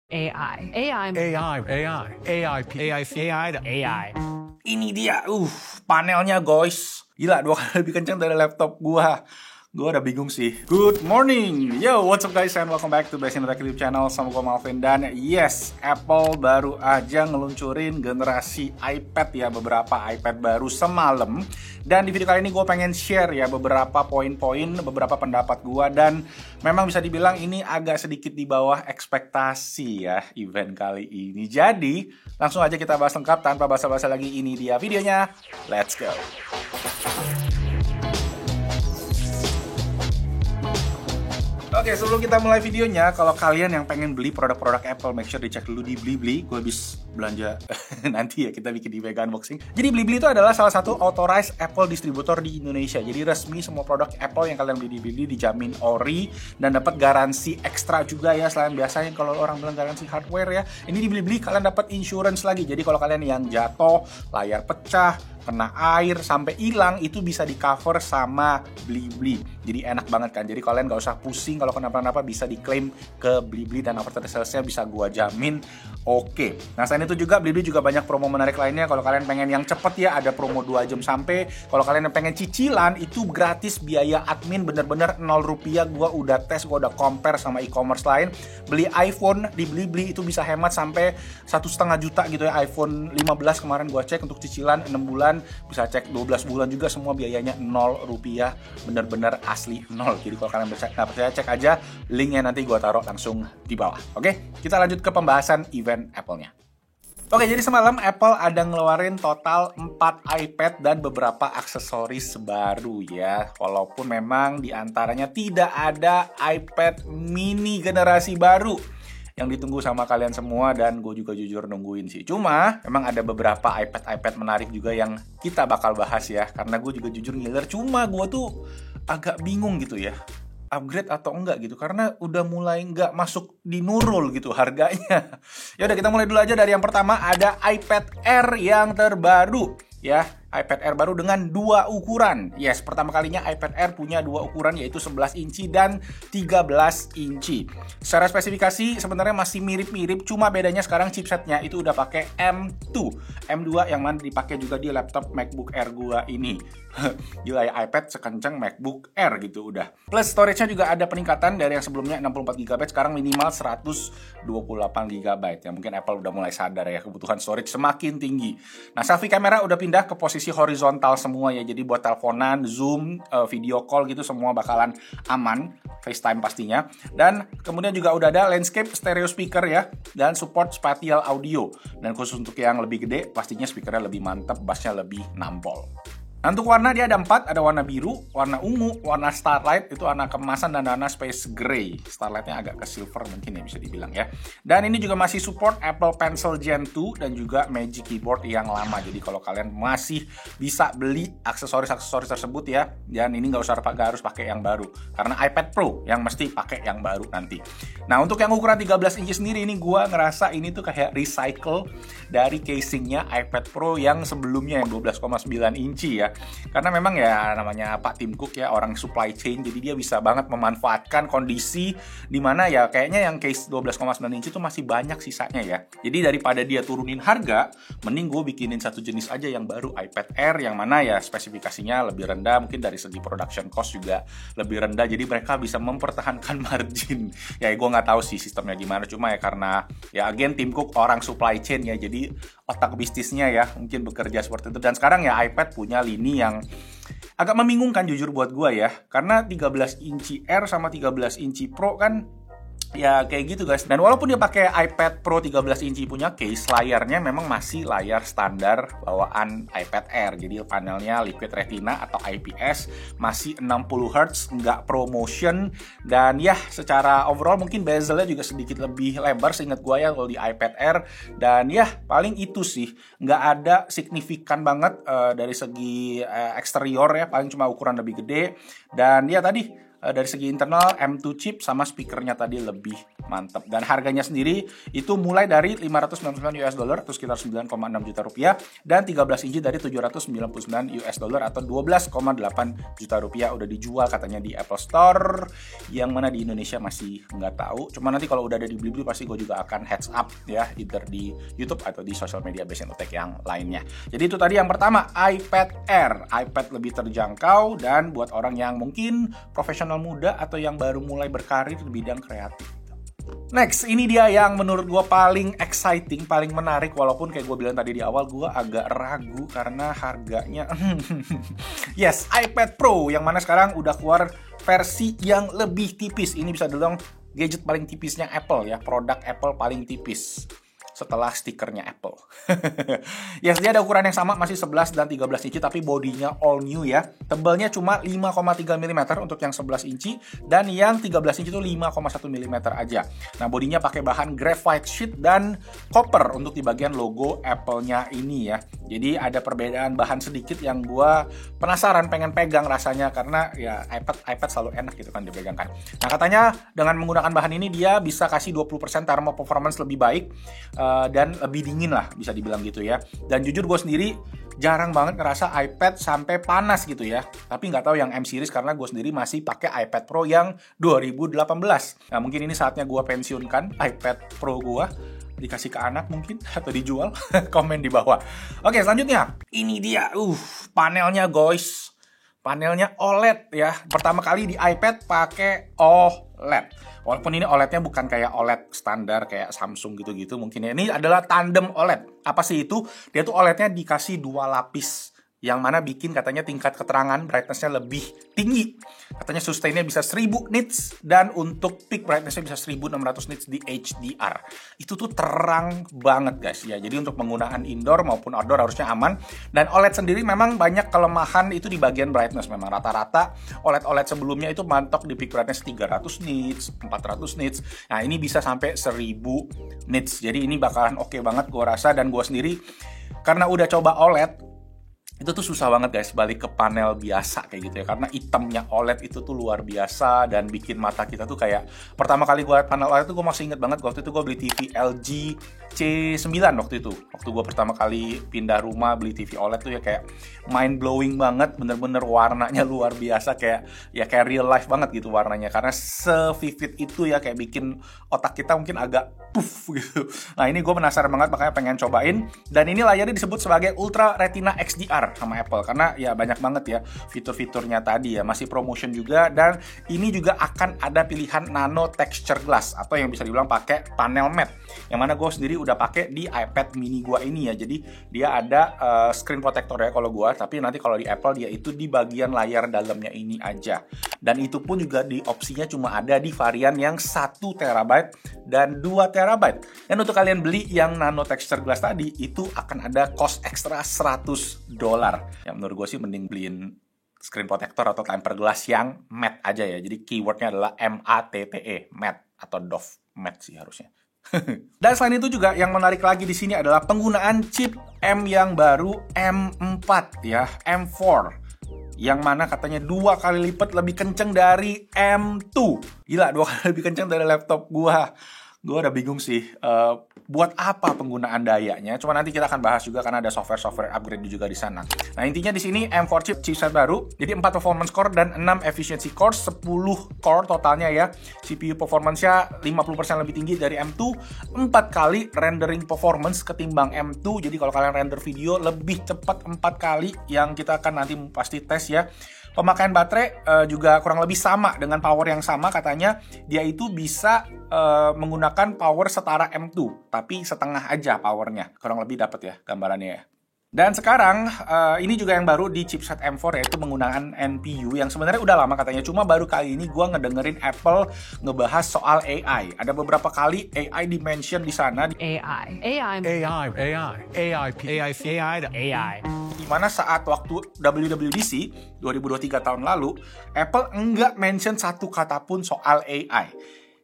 AI. AI. AI. AI. AI. AI. AI. AI. Ini dia, panelnya guys. Gila, 2 kali lebih kencang dari laptop gua. Gua udah bingung sih. Good morning. Yo, what's up guys and welcome back to Best in Tech YouTube channel. Sama gua Malvin. Dan yes, Apple baru aja ngeluncurin generasi iPad ya. Beberapa iPad baru semalam. Dan di video kali ini gue pengen share ya beberapa poin-poin, beberapa pendapat gue. Dan memang bisa dibilang ini agak sedikit di bawah ekspektasi ya event kali ini. Jadi langsung aja kita bahas lengkap tanpa basa-basi lagi. Ini dia videonya. Let's go. Oke, sebelum kita mulai videonya, kalau kalian yang pengen beli produk-produk Apple, make sure dicek dulu di Blibli. Gue habis belanja nanti ya, kita bikin di Mega Unboxing. Jadi Blibli itu adalah salah satu authorized Apple distributor di Indonesia. Jadi resmi semua produk Apple yang kalian beli di Blibli dijamin ori dan dapat garansi ekstra juga ya. Selain biasanya kalau orang bilang garansi hardware ya, ini di Blibli kalian dapat insurance lagi. Jadi kalau kalian yang jatuh, layar pecah, kena air sampai hilang, itu bisa di cover sama Blibli. Jadi enak banget kan. Jadi kalian gak usah pusing kalau kenapa-napa, bisa diklaim ke Blibli dan after sales-nya bisa gua jamin oke. Nah selain itu juga Blibli juga banyak promo menarik lainnya. Kalau kalian pengen yang cepet ya, ada promo 2 jam sampai. Kalau kalian yang pengen cicilan, itu gratis biaya admin bener-bener 0 rupiah. Gua udah tes, gua udah compare sama e-commerce lain. Beli iPhone di Blibli itu bisa hemat sampai 1,5 juta gitu ya. iPhone 15 kemarin gua cek untuk cicilan 6 bulan. Bisa cek 12 bulan juga, semua biayanya 0 rupiah. Bener-bener asli 0. Jadi kalau kalian nggak percaya, cek aja linknya, nanti gue taruh langsung di bawah. Oke, kita lanjut ke pembahasan event Apple-nya. Oke, jadi semalam Apple ada ngeluarin total 4 iPad dan beberapa aksesoris baru ya. Walaupun memang diantaranya tidak ada iPad mini generasi baru yang ditunggu sama kalian semua, dan gue juga jujur nungguin sih. Cuma memang ada beberapa iPad menarik juga yang kita bakal bahas ya. Karena gue juga jujur ngiler, cuma gue tuh agak bingung gitu ya, upgrade atau enggak gitu, karena udah mulai nggak masuk di Nurul gitu harganya. Ya udah, kita mulai dulu aja dari yang pertama. Ada iPad Air yang terbaru ya. iPad Air baru dengan 2 ukuran. Yes, pertama kalinya iPad Air punya 2 ukuran, yaitu 11 inci dan 13 inci. Secara spesifikasi sebenarnya masih mirip-mirip, cuma bedanya sekarang chipsetnya itu udah pakai M2 yang mana dipakai juga di laptop MacBook Air gua ini. Gila ya, iPad sekencang MacBook Air gitu udah. Plus storage-nya juga ada peningkatan dari yang sebelumnya 64GB, sekarang minimal 128GB. Ya mungkin Apple udah mulai sadar ya, kebutuhan storage semakin tinggi. Nah, selfie kamera udah pindah ke posisi horizontal semua ya. Jadi buat teleponan, zoom, video call gitu semua bakalan aman. FaceTime pastinya. Dan kemudian juga udah ada landscape stereo speaker ya, dan support spatial audio. Dan khusus untuk yang lebih gede, pastinya speakernya lebih mantap, bassnya lebih nampol. Nah, untuk warna dia ada 4, ada warna biru, warna ungu, warna starlight, itu warna kemasan, dan warna space gray. Starlightnya agak ke silver mungkin ya bisa dibilang ya. Dan ini juga masih support Apple Pencil Gen 2 dan juga Magic Keyboard yang lama. Jadi kalau kalian masih bisa beli aksesoris-aksesoris tersebut ya, dan ini nggak harus pakai yang baru, karena iPad Pro yang mesti pakai yang baru nanti. Nah, untuk yang ukuran 13 inci sendiri, ini gua ngerasa ini tuh kayak recycle dari casingnya iPad Pro yang sebelumnya yang 12,9 inci ya. Karena memang ya namanya Pak Tim Cook ya, orang supply chain, jadi dia bisa banget memanfaatkan kondisi dimana ya kayaknya yang case 12,9 inci itu masih banyak sisanya ya. Jadi daripada dia turunin harga, mending gue bikinin satu jenis aja yang baru, iPad Air, yang mana ya spesifikasinya lebih rendah, mungkin dari segi production cost juga lebih rendah, jadi mereka bisa mempertahankan margin. Ya gue nggak tahu sih sistemnya gimana, cuma ya karena ya again Tim Cook orang supply chain ya, jadi otak bisnisnya ya mungkin bekerja seperti itu. Dan sekarang ya iPad punya lini yang agak membingungkan jujur buat gue ya, karena 13 inci Air sama 13 inci Pro kan ya kayak gitu guys. Dan walaupun dia pakai iPad Pro 13 inci punya case, layarnya memang masih layar standar bawaan iPad Air. Jadi panelnya Liquid Retina atau IPS, masih 60Hz, nggak ProMotion. Dan ya secara overall mungkin bezelnya juga sedikit lebih lebar seingat gue ya kalau di iPad Air. Dan ya paling itu sih, nggak ada signifikan banget dari segi eksterior ya, paling cuma ukuran lebih gede. Dan ya tadi dari segi internal M2 chip sama speakernya tadi lebih mantap. Dan harganya sendiri itu mulai dari $599 atau sekitar 9,6 juta rupiah, dan 13 inci dari $799 atau 12,8 juta rupiah. Udah dijual katanya di Apple Store, yang mana di Indonesia masih nggak tahu. Cuma nanti kalau udah ada di Blibli pasti gue juga akan heads up ya, either di YouTube atau di social media Basenotek yang lainnya. Jadi itu tadi yang pertama, iPad Air. iPad lebih terjangkau dan buat orang yang mungkin profesional muda atau yang baru mulai berkarir di bidang kreatif. Next, ini dia yang menurut gue paling exciting, paling menarik, walaupun kayak gue bilang tadi di awal gue agak ragu karena harganya. Yes, iPad Pro yang mana sekarang udah keluar versi yang lebih tipis. Ini bisa dibilang gadget paling tipisnya Apple ya, produk Apple paling tipis setelah stikernya Apple. Yes, dia ada ukuran yang sama, masih 11 dan 13 inci, tapi bodinya all new ya. Tebalnya cuma 5,3 mm untuk yang 11 inci, dan yang 13 inci itu 5,1 mm aja. Nah, bodinya pakai bahan graphite sheet dan copper untuk di bagian logo Apple-nya ini ya. Jadi ada perbedaan bahan sedikit yang gua penasaran, pengen pegang rasanya, karena ya iPad selalu enak gitu kan dipegang kan. Nah, katanya dengan menggunakan bahan ini dia bisa kasih 20% thermal performance lebih baik, dan lebih dingin lah bisa dibilang gitu ya. Dan jujur gue sendiri jarang banget ngerasa iPad sampai panas gitu ya. Tapi nggak tahu yang M series karena gue sendiri masih pakai iPad Pro yang 2018. Nah, mungkin ini saatnya gue pensiunkan iPad Pro gue, dikasih ke anak mungkin atau dijual. Komen di bawah. Oke, selanjutnya ini dia panelnya guys. Panelnya OLED ya. Pertama kali di iPad pakai OLED. Walaupun ini OLED-nya bukan kayak OLED standar kayak Samsung gitu-gitu mungkin ya. Ini adalah tandem OLED. Apa sih itu? Dia tuh OLED-nya dikasih 2 lapis. Yang mana bikin katanya tingkat keterangan brightness-nya lebih tinggi. Katanya sustain-nya bisa 1000 nits, dan untuk peak brightness-nya bisa 1600 nits di HDR. Itu tuh terang banget guys ya. Jadi untuk penggunaan indoor maupun outdoor harusnya aman. Dan OLED sendiri memang banyak kelemahan itu di bagian brightness. Memang rata-rata OLED sebelumnya itu mantok di peak brightness 300 nits, 400 nits. Nah, ini bisa sampai 1000 nits. Jadi ini bakalan oke banget gue rasa. Dan gue sendiri karena udah coba OLED, itu tuh susah banget guys balik ke panel biasa kayak gitu ya, karena hitamnya OLED itu tuh luar biasa dan bikin mata kita tuh kayak, pertama kali gue liat panel OLED tuh gue masih inget banget waktu itu gue beli TV LG C9 waktu gue pertama kali pindah rumah beli TV OLED tuh ya, kayak mind blowing banget, bener-bener warnanya luar biasa, kayak real life banget gitu warnanya, karena se-vivid itu ya, kayak bikin otak kita mungkin agak puff gitu. Nah, ini gue penasaran banget, makanya pengen cobain. Dan ini layarnya disebut sebagai Ultra Retina XDR sama Apple, karena ya banyak banget ya fitur-fiturnya tadi ya, masih promotion juga. Dan ini juga akan ada pilihan nano texture glass atau yang bisa dibilang pakai panel matte, yang mana gue sendiri udah pakai di iPad mini gue ini ya. Jadi dia ada screen protector ya kalau gue, tapi nanti kalau di Apple dia itu di bagian layar dalamnya ini aja. Dan itu pun juga di opsinya cuma ada di varian yang 1 TB dan 2 TB. Dan untuk kalian beli yang nano texture glass tadi, itu akan ada cost ekstra $100. Ya menurut gue sih mending beliin screen protector atau tempered glass yang matte aja ya. Jadi keywordnya adalah MATTE, matte atau doff matte sih harusnya. Dan selain itu juga yang menarik lagi di sini adalah penggunaan chip M yang baru, M4 ya, M4. Yang mana katanya 2 kali lipat lebih kenceng dari M2. Gila, 2 kali lebih kenceng dari laptop gua. Gue udah bingung sih buat apa penggunaan dayanya. Cuma nanti kita akan bahas juga karena ada software upgrade juga di sana. Nah, intinya di sini M4 chipset baru. Jadi 4 performance core dan 6 efficiency core, 10 core totalnya ya. CPU performance-nya 50% lebih tinggi dari M2, 4 kali rendering performance ketimbang M2. Jadi kalau kalian render video lebih cepat 4 kali, yang kita akan nanti pasti tes ya. Pemakaian baterai juga kurang lebih sama dengan power yang sama, katanya dia itu bisa menggunakan power setara M2, tapi setengah aja powernya. Kurang lebih dapat ya gambarannya ya. Dan sekarang ini juga yang baru di chipset M4, yaitu menggunakan NPU yang sebenarnya udah lama katanya, cuma baru kali ini gue ngedengerin Apple ngebahas soal AI. Ada beberapa kali AI dimention di sana. AI. Dimana saat waktu WWDC 2023 tahun lalu, Apple enggak mention satu kata pun soal AI.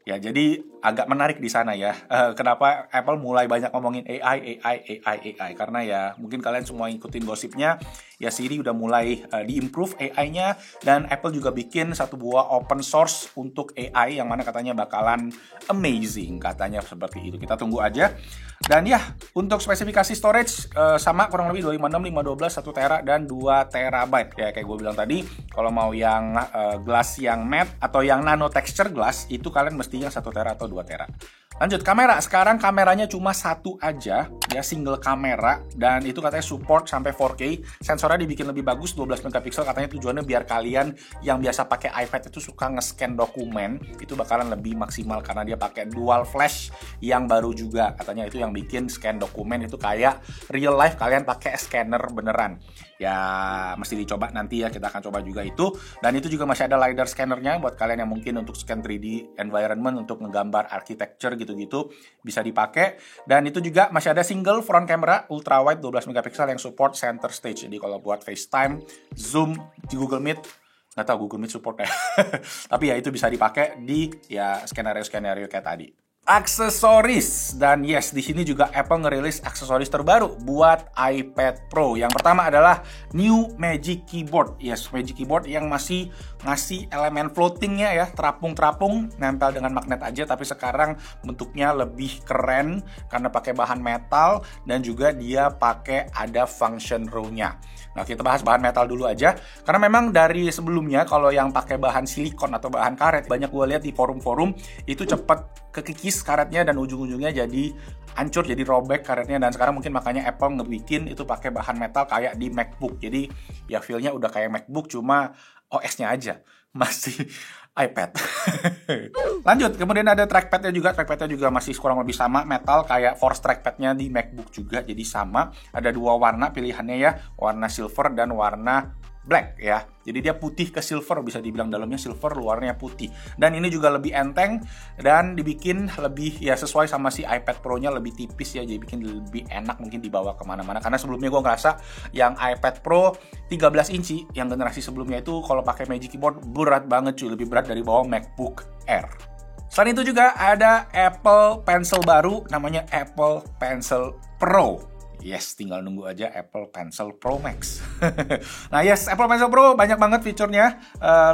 Ya, jadi agak menarik di sana ya. Kenapa Apple mulai banyak ngomongin AI. Karena ya mungkin kalian semua ngikutin gosipnya, ya Siri udah mulai diimprove AI-nya, dan Apple juga bikin satu buah open source untuk AI yang mana katanya bakalan amazing, katanya seperti itu. Kita tunggu aja. Dan ya, untuk spesifikasi storage sama kurang lebih 256, 512, 1 tera dan 2 terabyte. Ya kayak gue bilang tadi, kalau mau yang glass yang matte atau yang nano texture glass itu kalian mesti yang 1 tera atau 2 tera. Lanjut, kamera. Sekarang kameranya cuma satu aja, ya single kamera, dan itu katanya support sampai 4K. Sensornya dibikin lebih bagus, 12 megapiksel, katanya tujuannya biar kalian yang biasa pakai iPad itu suka nge-scan dokumen, itu bakalan lebih maksimal karena dia pakai dual flash yang baru juga. Katanya itu yang bikin scan dokumen itu kayak real life kalian pakai scanner beneran. Ya mesti dicoba nanti ya, kita akan coba juga itu. Dan itu juga masih ada LiDAR scannernya buat kalian yang mungkin untuk scan 3D environment, untuk ngegambar architecture gitu-gitu bisa dipakai. Dan itu juga masih ada single front camera ultra wide 12 megapiksel yang support center stage. Jadi kalau buat FaceTime, Zoom, di Google Meet, nggak tahu Google Meet support ya. Tapi ya itu bisa dipakai di ya skenario kayak tadi. Aksesoris, dan yes, di sini juga Apple ngerilis aksesoris terbaru buat iPad Pro. Yang pertama adalah New Magic Keyboard. Yes, Magic Keyboard yang masih ngasih elemen floatingnya ya, terapung-terapung, nempel dengan magnet aja, tapi sekarang bentuknya lebih keren karena pakai bahan metal dan juga dia pakai ada function row-nya. Nah, kita bahas bahan metal dulu aja, karena memang dari sebelumnya kalau yang pakai bahan silikon atau bahan karet, banyak gue lihat di forum-forum itu cepet kekikis karetnya dan ujung-ujungnya jadi hancur, jadi robek karetnya. Dan sekarang mungkin makanya Apple ngebikin itu pakai bahan metal kayak di MacBook. Jadi ya feel-nya udah kayak MacBook, cuma OS-nya aja masih iPad. Lanjut, kemudian ada trackpad-nya juga. Trackpad-nya juga masih kurang lebih sama, metal kayak force trackpad-nya di MacBook juga. Jadi sama, ada dua warna pilihannya ya, warna silver dan warna black ya. Jadi dia putih ke silver, bisa dibilang dalamnya silver, luarnya putih. Dan ini juga lebih enteng dan dibikin lebih ya sesuai sama si iPad Pro-nya, lebih tipis ya, jadi bikin lebih enak mungkin dibawa kemana-mana. Karena sebelumnya gue ngerasa yang iPad Pro 13 inci yang generasi sebelumnya itu kalau pakai Magic Keyboard berat banget cuy, lebih berat dari bawa MacBook Air. Selain itu juga ada Apple Pencil baru, namanya Apple Pencil Pro. Yes, tinggal nunggu aja Apple Pencil Pro Max. Nah, yes, Apple Pencil Pro banyak banget fiturnya,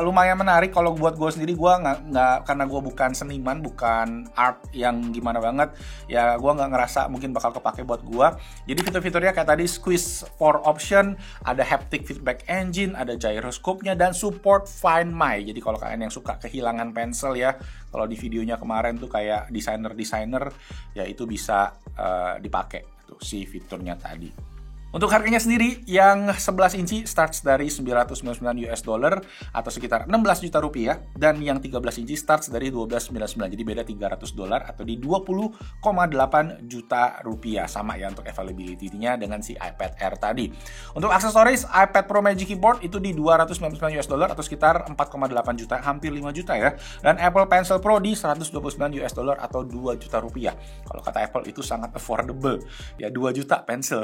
lumayan menarik. Kalau buat gue sendiri, gue nggak karena gue bukan seniman, bukan art yang gimana banget, ya gue nggak ngerasa mungkin bakal kepake buat gue. Jadi fitur-fiturnya kayak tadi, squeeze for option, ada haptic feedback engine, ada gyroscope-nya, dan support Find My. Jadi kalau kalian yang suka kehilangan pensil ya, kalau di videonya kemarin tuh kayak desainer, ya itu bisa dipakai si fiturnya tadi. Untuk harganya sendiri, yang 11 inci starts dari $999 atau sekitar 16 juta rupiah, dan yang 13 inci starts dari $1299, jadi beda $300 atau di 20,8 juta rupiah. Sama ya untuk availability-nya dengan si iPad Air tadi. Untuk aksesoris, iPad Pro Magic Keyboard itu di $299 atau sekitar 4,8 juta, hampir 5 juta ya. Dan Apple Pencil Pro di $129 atau 2 juta rupiah. Kalau kata Apple itu sangat affordable, ya 2 juta pensil.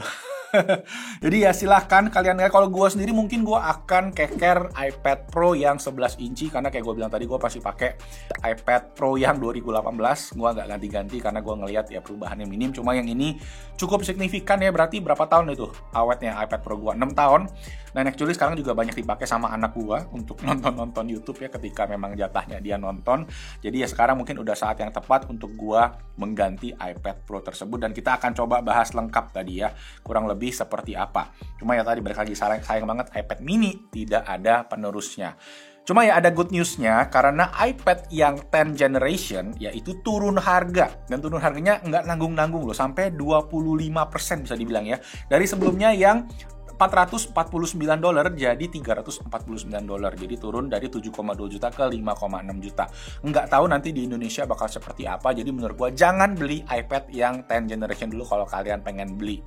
Jadi ya silahkan kalian lihat. Kalau gue sendiri mungkin gue akan keker iPad Pro yang 11 inci, karena kayak gue bilang tadi, gue pasti pakai iPad Pro yang 2018. Gue nggak ganti-ganti karena gue ngelihat ya perubahannya minim. Cuma yang ini cukup signifikan ya. Berarti berapa tahun itu awetnya iPad Pro gue? 6 tahun. Dan actually sekarang juga banyak dipakai sama anak gue untuk nonton YouTube ya, ketika memang jatahnya dia nonton. Jadi ya sekarang mungkin udah saat yang tepat untuk gue mengganti iPad Pro tersebut. Dan kita akan coba bahas lengkap tadi ya, kurang lebih seperti apa. Cuma ya tadi balik lagi, sayang banget iPad mini tidak ada penerusnya. Cuma ya ada good news-nya, karena iPad yang 10th generation yaitu turun harga. Dan turun harganya nggak nanggung-nanggung loh, sampai 25% bisa dibilang ya. Dari sebelumnya yang $449 jadi $349. Jadi turun dari 7,2 juta ke 5,6 juta. Nggak tahu nanti di Indonesia bakal seperti apa. Jadi menurut gua jangan beli iPad yang 10th generation dulu kalau kalian pengen beli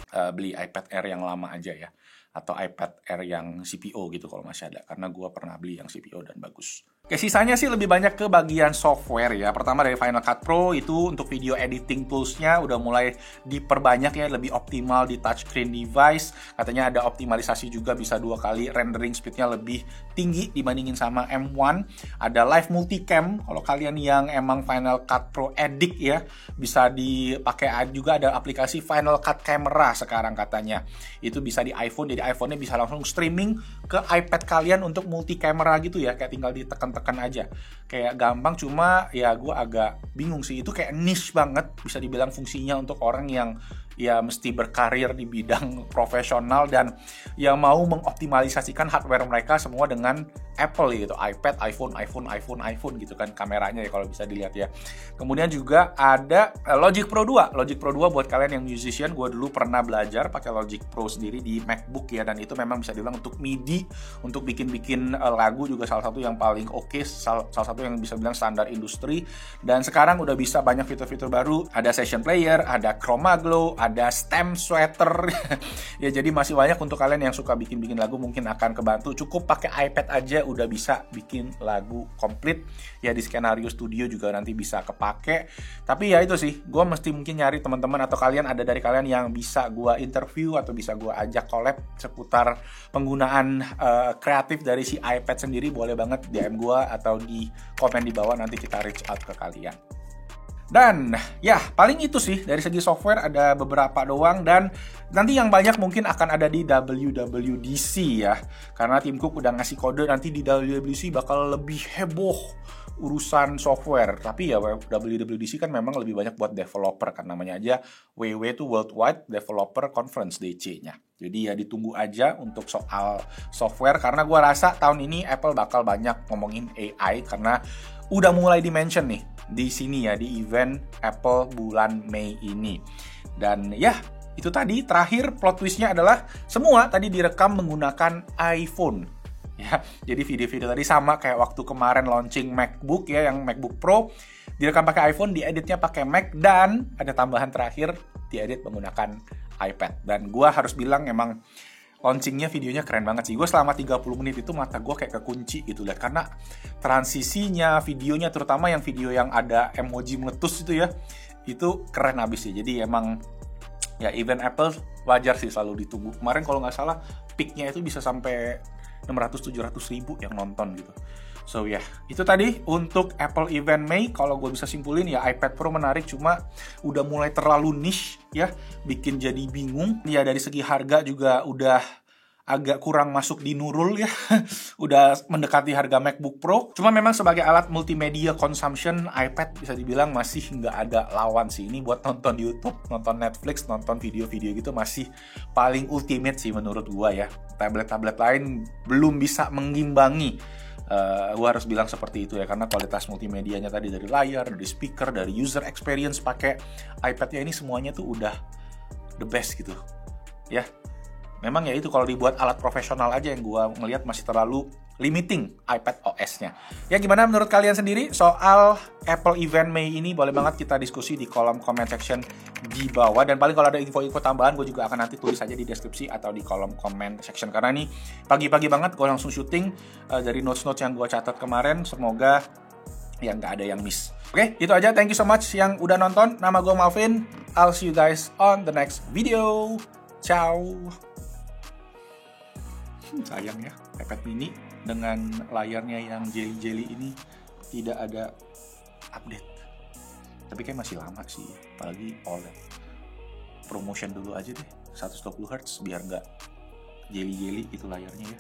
iPad Air yang lama aja ya. atau iPad Air yang CPO gitu kalau masih ada, karena gue pernah beli yang CPO dan bagus. Oke, sisanya sih lebih banyak ke bagian software ya. Pertama dari Final Cut Pro, itu untuk video editing tools-nya udah mulai diperbanyak ya, lebih optimal di touchscreen device. Katanya ada optimalisasi juga, bisa 2 kali rendering speed-nya lebih tinggi dibandingin sama M1. Ada live multicam, kalau kalian yang emang Final Cut Pro addict ya, bisa dipakai juga, ada aplikasi Final Cut Camera sekarang katanya. Itu bisa di iPhone, jadi iPhone-nya bisa langsung streaming ke iPad kalian untuk multi camera gitu ya, kayak tinggal ditekan-tekan aja. Kayak gampang, cuma ya gue agak bingung sih, itu kayak niche banget bisa dibilang fungsinya untuk orang yang ya mesti berkarir di bidang profesional dan yang mau mengoptimalisasikan hardware mereka semua dengan Apple gitu, iPad, iPhone gitu kan kameranya ya kalau bisa dilihat ya. Kemudian juga ada Logic Pro 2. Logic Pro 2 buat kalian yang musician, gue dulu pernah belajar pakai Logic Pro sendiri di MacBook ya, dan itu memang bisa dibilang untuk MIDI, untuk bikin lagu juga salah satu yang paling oke, salah satu yang bisa bilang standar industri. Dan sekarang udah bisa banyak fitur-fitur baru, ada session player, ada Chroma Glow, ada stem sweater ya, jadi masih banyak untuk kalian yang suka bikin lagu, mungkin akan kebantu. Cukup pakai iPad aja udah bisa bikin lagu komplit ya, di Skenario Studio juga nanti bisa kepake. Tapi ya itu sih, gue mesti mungkin nyari teman-teman atau kalian, ada dari kalian yang bisa gue interview atau bisa gue ajak collab seputar penggunaan kreatif dari si iPad sendiri, boleh banget DM gue atau di komen di bawah, nanti kita reach out ke kalian. Dan ya paling itu sih dari segi software, ada beberapa doang, dan nanti yang banyak mungkin akan ada di WWDC ya, karena Tim Cook udah ngasih kode nanti di WWDC bakal lebih heboh urusan software. Tapi ya WWDC kan memang lebih banyak buat developer kan, namanya aja WW itu Worldwide Developer Conference DC-nya. Jadi ya ditunggu aja untuk soal software, karena gue rasa tahun ini Apple bakal banyak ngomongin AI, karena udah mulai di-mention nih di sini ya, di event Apple bulan Mei ini. Dan ya itu tadi, terakhir plot twist-nya adalah semua tadi direkam menggunakan iPhone ya. Jadi video-video tadi sama kayak waktu kemarin launching MacBook ya, yang MacBook Pro direkam pakai iPhone, dieditnya pakai Mac, dan ada tambahan terakhir diedit menggunakan iPad. Dan gua harus bilang emang launchingnya videonya keren banget sih. Gue selama 30 menit itu mata gue kayak kekunci gitu lihat, karena transisinya videonya, terutama yang video yang ada emoji meletus itu ya, itu keren abis sih. Jadi emang ya event Apple wajar sih selalu ditunggu. Kemarin kalau nggak salah peaknya itu bisa sampai 600-700 ribu yang nonton gitu. So ya, itu tadi untuk Apple event Mei. Kalau gue bisa simpulin ya, iPad Pro menarik, cuma udah mulai terlalu niche ya, bikin jadi bingung. Ya dari segi harga juga udah agak kurang masuk di Nurul ya. Udah mendekati harga MacBook Pro. Cuma memang sebagai alat multimedia consumption, iPad bisa dibilang masih nggak ada lawan sih. Ini buat nonton YouTube, nonton Netflix, nonton video-video gitu masih paling ultimate sih menurut gua ya. Tablet-tablet lain belum bisa mengimbangi. Gue harus bilang seperti itu ya, karena kualitas multimedianya tadi, dari layar, dari speaker, dari user experience pakai iPad ya, ini semuanya tuh udah the best gitu ya. Memang ya itu, kalau dibuat alat profesional aja yang gue ngelihat masih terlalu limiting iPad OS-nya. Ya gimana menurut kalian sendiri soal Apple event Mei ini? Boleh banget kita diskusi di kolom comment section di bawah. Dan paling kalau ada info-info tambahan, gue juga akan nanti tulis aja di deskripsi atau di kolom comment section. Karena ini pagi-pagi banget gue langsung syuting dari notes-notes yang gue catat kemarin. Semoga ya nggak ada yang miss. Oke, itu aja. Thank you so much yang udah nonton. Nama gue Malvin. I'll see you guys on the next video. Ciao. Sayang ya, iPad mini dengan layarnya yang jelly-jelly ini tidak ada update. Tapi kayak masih lama sih, apalagi OLED. Promotion dulu aja deh, 120 Hz biar nggak jelly-jelly gitu layarnya ya.